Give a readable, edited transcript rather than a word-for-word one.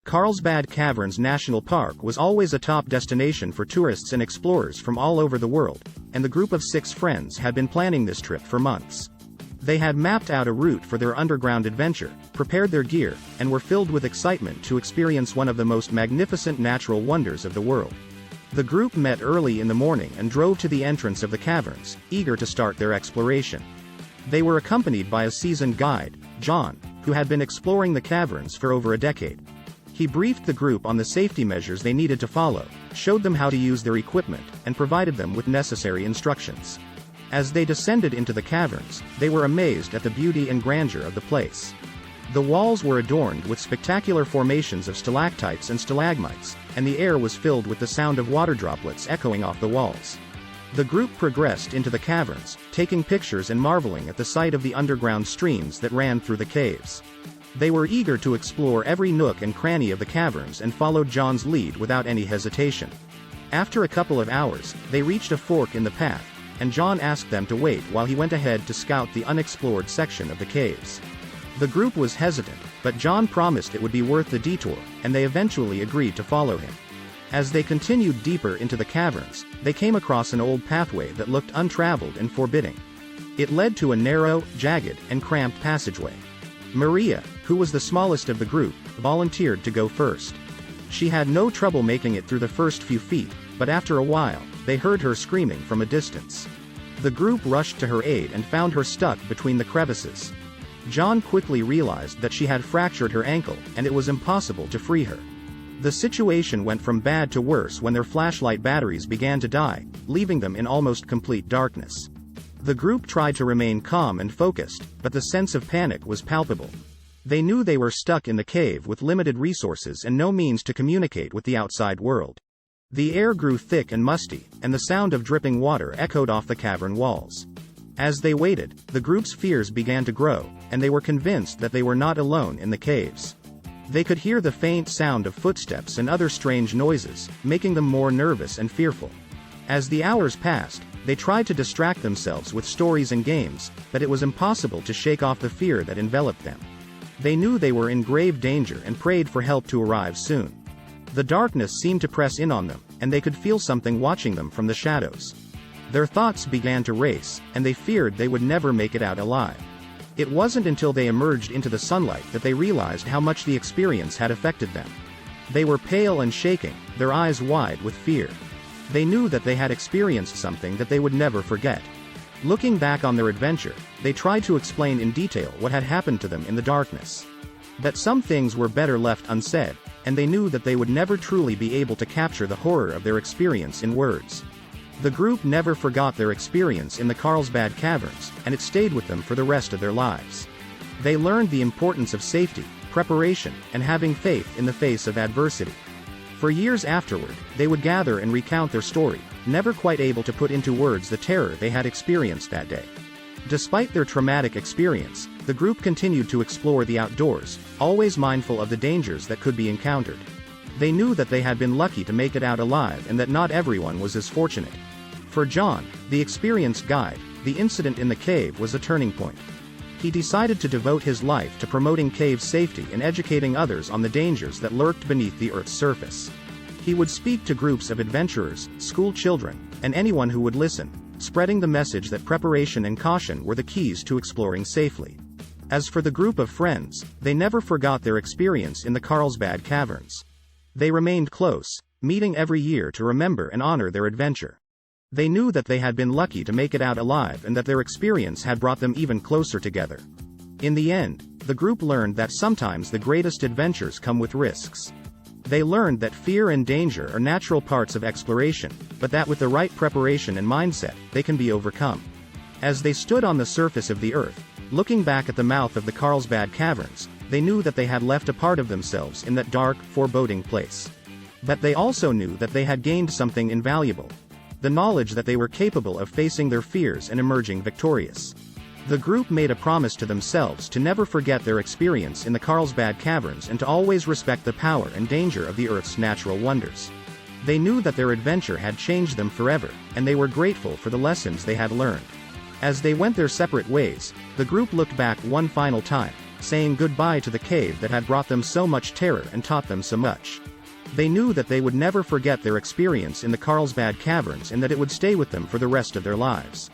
Carlsbad Caverns National Park was always a top destination for tourists and explorers from all over the world, and the group of 6 friends had been planning this trip for months. They had mapped out a route for their underground adventure, prepared their gear, and were filled with excitement to experience one of the most magnificent natural wonders of the world. The group met early in the morning and drove to the entrance of the caverns, eager to start their exploration. They were accompanied by a seasoned guide, John, who had been exploring the caverns for over a decade. He briefed the group on the safety measures they needed to follow, showed them how to use their equipment, and provided them with necessary instructions. As they descended into the caverns, they were amazed at the beauty and grandeur of the place. The walls were adorned with spectacular formations of stalactites and stalagmites, and the air was filled with the sound of water droplets echoing off the walls. The group progressed into the caverns, taking pictures and marveling at the sight of the underground streams that ran through the caves. They were eager to explore every nook and cranny of the caverns and followed John's lead without any hesitation. After a couple of hours, they reached a fork in the path, and John asked them to wait while he went ahead to scout the unexplored section of the caves. The group was hesitant, but John promised it would be worth the detour, and they eventually agreed to follow him. As they continued deeper into the caverns, they came across an old pathway that looked untraveled and forbidding. It led to a narrow, jagged, and cramped passageway. Maria, who was the smallest of the group, volunteered to go first. She had no trouble making it through the first few feet, but after a while, they heard her screaming from a distance. The group rushed to her aid and found her stuck between the crevices. John quickly realized that she had fractured her ankle, and it was impossible to free her. The situation went from bad to worse when their flashlight batteries began to die, leaving them in almost complete darkness. The group tried to remain calm and focused, but the sense of panic was palpable. They knew they were stuck in the cave with limited resources and no means to communicate with the outside world. The air grew thick and musty, and the sound of dripping water echoed off the cavern walls. As they waited, the group's fears began to grow, and they were convinced that they were not alone in the caves. They could hear the faint sound of footsteps and other strange noises, making them more nervous and fearful. As the hours passed, they tried to distract themselves with stories and games, but it was impossible to shake off the fear that enveloped them. They knew they were in grave danger and prayed for help to arrive soon. The darkness seemed to press in on them, and they could feel something watching them from the shadows. Their thoughts began to race, and they feared they would never make it out alive. It wasn't until they emerged into the sunlight that they realized how much the experience had affected them. They were pale and shaking, their eyes wide with fear. They knew that they had experienced something that they would never forget. Looking back on their adventure, they tried to explain in detail what had happened to them in the darkness. That some things were better left unsaid, and they knew that they would never truly be able to capture the horror of their experience in words. The group never forgot their experience in the Carlsbad Caverns, and it stayed with them for the rest of their lives. They learned the importance of safety, preparation, and having faith in the face of adversity. For years afterward, they would gather and recount their story, never quite able to put into words the terror they had experienced that day. Despite their traumatic experience, the group continued to explore the outdoors, always mindful of the dangers that could be encountered. They knew that they had been lucky to make it out alive and that not everyone was as fortunate. For John, the experienced guide, the incident in the cave was a turning point. He decided to devote his life to promoting cave safety and educating others on the dangers that lurked beneath the Earth's surface. He would speak to groups of adventurers, school children, and anyone who would listen, spreading the message that preparation and caution were the keys to exploring safely. As for the group of friends, they never forgot their experience in the Carlsbad Caverns. They remained close, meeting every year to remember and honor their adventure. They knew that they had been lucky to make it out alive and that their experience had brought them even closer together. In the end, the group learned that sometimes the greatest adventures come with risks. They learned that fear and danger are natural parts of exploration, but that with the right preparation and mindset, they can be overcome. As they stood on the surface of the Earth, looking back at the mouth of the Carlsbad Caverns, they knew that they had left a part of themselves in that dark, foreboding place. But they also knew that they had gained something invaluable: the knowledge that they were capable of facing their fears and emerging victorious. The group made a promise to themselves to never forget their experience in the Carlsbad Caverns and to always respect the power and danger of the Earth's natural wonders. They knew that their adventure had changed them forever, and they were grateful for the lessons they had learned. As they went their separate ways, the group looked back one final time, saying goodbye to the cave that had brought them so much terror and taught them so much. They knew that they would never forget their experience in the Carlsbad Caverns and that it would stay with them for the rest of their lives.